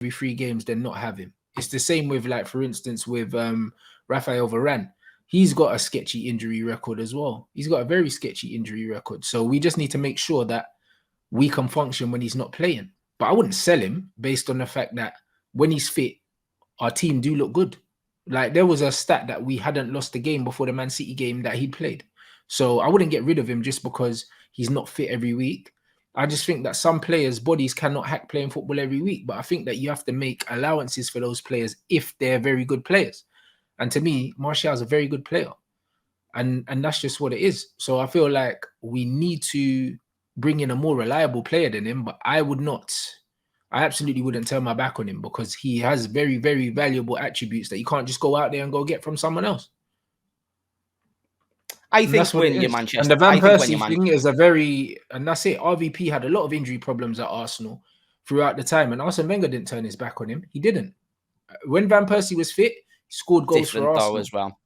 every 3 games than not have him. It's the same with, like, for instance, with Rafael Varane. He's got a sketchy injury record as well. He's got a very sketchy injury record. So we just need to make sure that we can function when he's not playing. But I wouldn't sell him based on the fact that when he's fit, our team do look good. Like, there was a stat that we hadn't lost the game before the Man City game that he played. So I wouldn't get rid of him just because he's not fit every week. I just think that some players' bodies cannot hack playing football every week. But I think that you have to make allowances for those players if they're very good players. And to me, Martial's a very good player. And that's just what it is. So I feel like we need to bring in a more reliable player than him. But I absolutely wouldn't turn my back on him because he has very, very valuable attributes that you can't just go out there and go get from someone else. I think when you're Manchester, and the Van Persie thing is and that's it. RVP had a lot of injury problems at Arsenal throughout the time, and Arsene Wenger didn't turn his back on him. He didn't. When Van Persie was fit, he scored goals for Arsenal as well.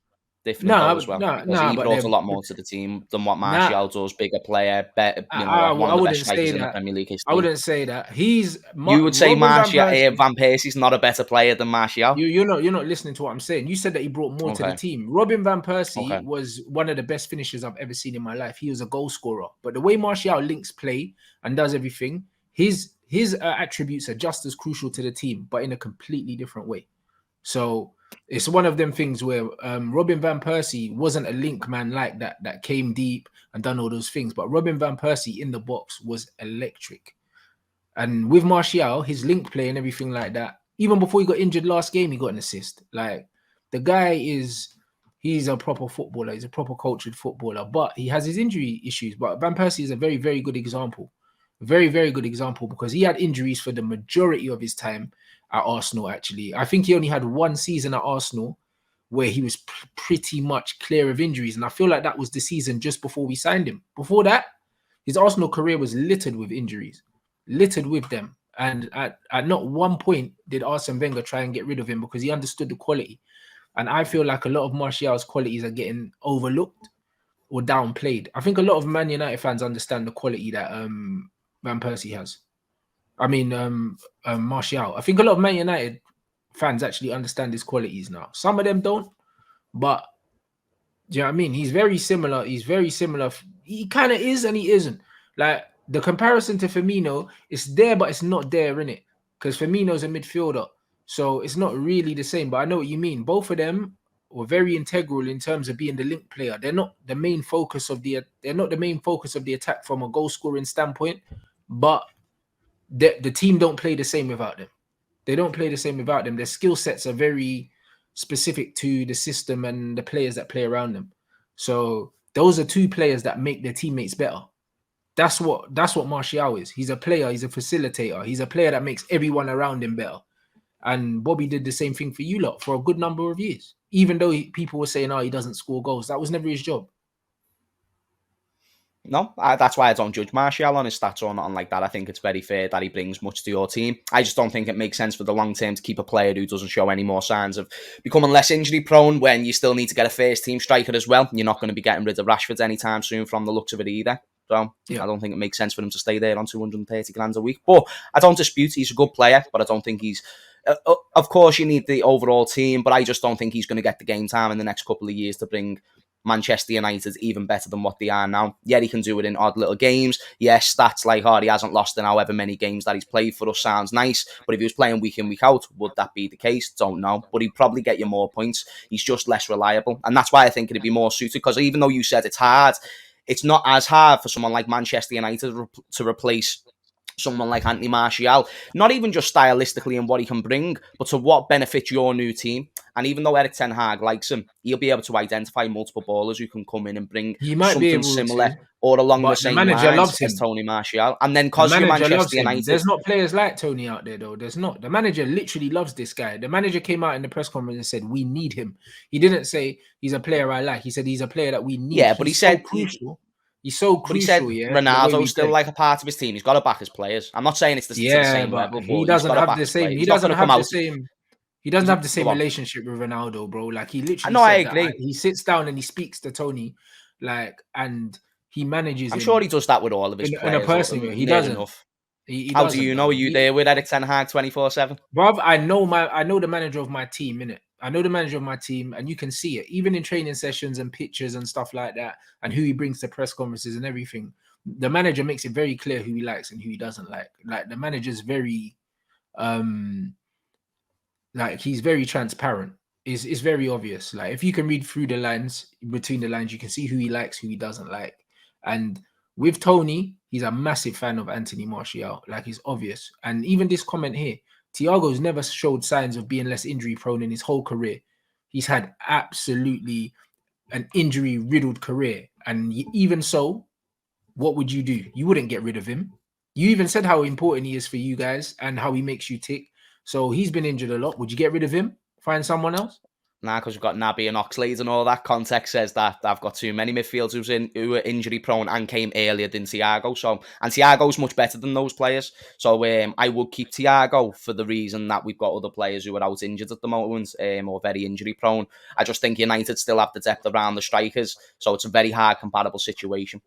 He brought a lot more to the team than what Martial does. Bigger player, better. One of the best strikers in the Premier League history. I wouldn't say that. You would say Van Persie's not a better player than Martial. You're not listening to what I'm saying. You said that he brought more to the team. Robin Van Persie was one of the best finishers I've ever seen in my life. He was a goal scorer. But the way Martial links play and does everything, his attributes are just as crucial to the team, but in a completely different way. So it's one of them things where Robin Van Persie wasn't a link man like that came deep and done all those things. But Robin Van Persie in the box was electric. And with Martial, his link play and everything like that, even before he got injured last game, he got an assist. Like, the guy he's a proper footballer. He's a proper cultured footballer, but he has his injury issues. But Van Persie is a very, very good example. Very, very good example because he had injuries for the majority of his time at Arsenal, actually. I think he only had one season at Arsenal where he was pretty much clear of injuries. And I feel like that was the season just before we signed him. Before that, his Arsenal career was littered with injuries. Littered with them. And at not one point did Arsene Wenger try and get rid of him because he understood the quality. And I feel like a lot of Martial's qualities are getting overlooked or downplayed. I think a lot of Man United fans understand the quality that Van Persie has. I mean, Martial. I think a lot of Man United fans actually understand his qualities now. Some of them don't, but do you know what I mean? He's very similar. He kind of is and he isn't. Like, the comparison to Firmino is there, but it's not there, innit? Because Firmino's a midfielder, so it's not really the same. But I know what you mean. Both of them were very integral in terms of being the link player. They're not the main focus of the attack from a goal scoring standpoint, but the team don't play the same without them. They don't play the same without them. Their skill sets are very specific to the system and the players that play around them. So those are two players that make their teammates better. That's what Martial is. He's a player. He's a facilitator. He's a player that makes everyone around him better. And Bobby did the same thing for you lot for a good number of years. Even though people were saying, he doesn't score goals. That was never his job. No, that's why I don't judge Martial on his stats or nothing like that. I think it's very fair that he brings much to your team. I just don't think it makes sense for the long term to keep a player who doesn't show any more signs of becoming less injury prone when you still need to get a first team striker as well. You're not going to be getting rid of Rashford anytime soon from the looks of it either. So I don't think it makes sense for him to stay there on 230 grand a week. But I don't dispute he's a good player, but I don't think he's... of course, you need the overall team, but I just don't think he's going to get the game time in the next couple of years to bring Manchester United even better than what they are now. Yeah, he can do it in odd little games. Yes, stats like, he hasn't lost in however many games that he's played for us sounds nice. But if he was playing week in, week out, would that be the case? Don't know. But he'd probably get you more points. He's just less reliable. And that's why I think it'd be more suited. Because even though you said it's hard, it's not as hard for someone like Manchester United to replace someone like Anthony Martial, not even just stylistically in what he can bring, but to what benefits your new team. And even though Eric Ten Hag likes him, he'll be able to identify multiple ballers who can come in and bring something similar or along the same lines as Tony Martial. And then because you're Manchester United... There's not players like Tony out there, though. There's not. The manager literally loves this guy. The manager came out in the press conference and said, we need him. He didn't say, he's a player I like. He said, he's a player that we need. Yeah, but he said... crucial. He's so crucial, but he said Ronaldo's still like a part of his team. He's got to back his players. I'm not saying it's the same level, but he doesn't have the same. He doesn't have the same relationship with Ronaldo, bro. Like, he literally. I agree. He sits down and he speaks to Tony, like, and he manages. I'm sure he does that with all of his players. In a personal way, he doesn't. He How do doesn't you know? though. Are you there with Eric Ten Hag 24/7? Bruv, I know my I know 7. Bruv, I know the manager of my team, innit? I know the manager of my team, and you can see it even in training sessions and pictures and stuff like that, and who he brings to press conferences and everything. The manager makes it very clear who he likes and who he doesn't like. Like the manager's very like he's very transparent. It's very obvious. Like if you can read through the lines, between the lines, you can see who he likes, who he doesn't like. And with Tony, he's a massive fan of Anthony Martial. Like it's obvious. And even this comment here, Thiago's never showed signs of being less injury prone in his whole career. He's had absolutely an injury riddled career. And even so, what would you do? You wouldn't get rid of him. You even said how important he is for you guys and how he makes you tick. So he's been injured a lot. Would you get rid of him? Find someone else? Nah, because we've got Naby and Oxlade and all that. Context says that I've got too many midfielders who are injury prone and came earlier than Thiago. So, and Thiago's much better than those players. So I would keep Thiago for the reason that we've got other players who are out injured at the moment or very injury prone. I just think United still have the depth around the strikers. So it's a very hard comparable situation.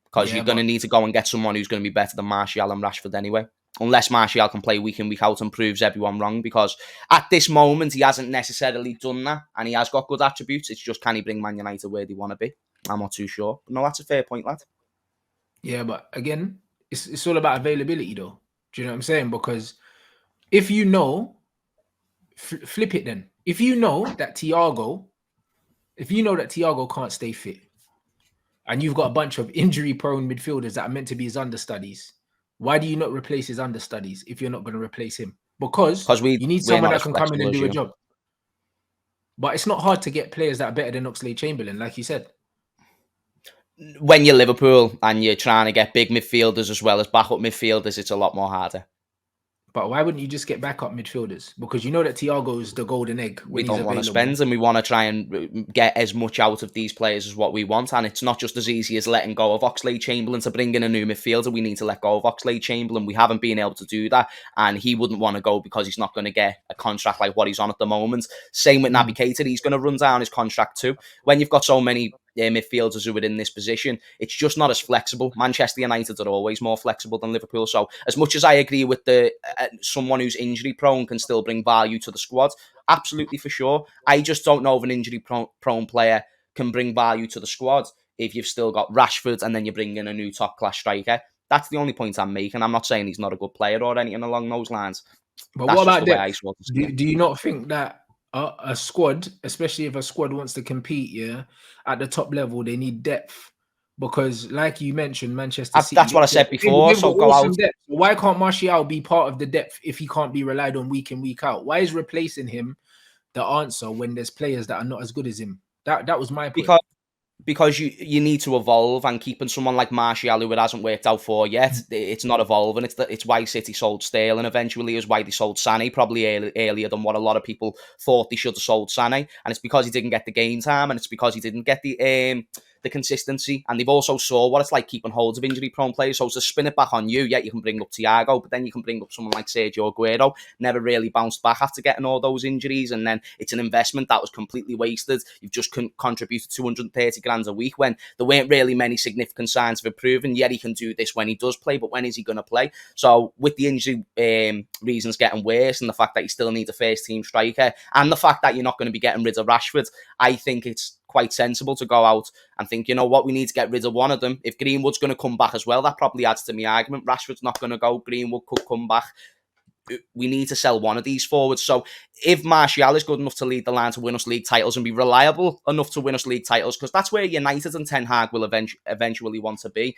Because you're going to need to go and get someone who's going to be better than Martial and Rashford anyway. Unless Martial can play week in, week out and proves everyone wrong. Because at this moment, he hasn't necessarily done that. And he has got good attributes. It's just, can he bring Man United where they want to be? I'm not too sure. But no, that's a fair point, lad. Yeah, but again, it's all about availability, though. Do you know what I'm saying? Because if you know, flip it then. If you know that Thiago can't stay fit, and you've got a bunch of injury-prone midfielders that are meant to be his understudies, why do you not replace his understudies if you're not going to replace him? Because you need someone that can come in and do a job. But it's not hard to get players that are better than Oxlade-Chamberlain, like you said. When you're Liverpool and you're trying to get big midfielders as well as backup midfielders, it's a lot more harder. But why wouldn't you just get backup midfielders? Because you know that Thiago is the golden egg when he's available. We don't want to spend, and we want to try and get as much out of these players as what we want. And it's not just as easy as letting go of Oxlade-Chamberlain to bring in a new midfielder. We need to let go of Oxlade-Chamberlain. We haven't been able to do that, and he wouldn't want to go because he's not going to get a contract like what he's on at the moment. Same with Naby Keita. He's going to run down his contract too. When you've got so many midfielders who are in this position, it's just not as flexible. Manchester United are always more flexible than Liverpool. So as much as I agree with the someone who's injury prone can still bring value to the squad, absolutely for sure. I just don't know if an injury prone player can bring value to the squad if you've still got Rashford and then you bring in a new top class striker. That's the only point I'm making. I'm not saying he's not a good player or anything along those lines. But that's what about depth? Do you not think that a squad, especially if a squad wants to compete, at the top level, they need depth? Because, like you mentioned, Manchester City. That's what I said before. So go out. Depth. Why can't Martial be part of the depth if he can't be relied on week in, week out? Why is replacing him the answer when there's players that are not as good as him? That was my point. Because you need to evolve, and keeping someone like Martial who it hasn't worked out for yet, it's not evolving. It's why City sold Sterling eventually, is why they sold Sané probably earlier than what a lot of people thought they should have sold Sané, and it's because he didn't get the game time, and it's because he didn't get the consistency, and they've also saw what it's like keeping hold of injury-prone players. So to spin it back on you, you can bring up Thiago, but then you can bring up someone like Sergio Aguero, never really bounced back after getting all those injuries, and then it's an investment that was completely wasted. You've just contributed 230 grand a week when there weren't really many significant signs of improving. Yet he can do this when he does play, but when is he going to play? So with the injury reasons getting worse, and the fact that you still need a first-team striker, and the fact that you're not going to be getting rid of Rashford, I think it's quite sensible to go out and think, you know what, we need to get rid of one of them. If Greenwood's going to come back as well, that probably adds to my argument. Rashford's not going to go, Greenwood could come back. We need to sell one of these forwards. So if Martial is good enough to lead the line to win us league titles and be reliable enough to win us league titles, because that's where United and Ten Hag will eventually want to be,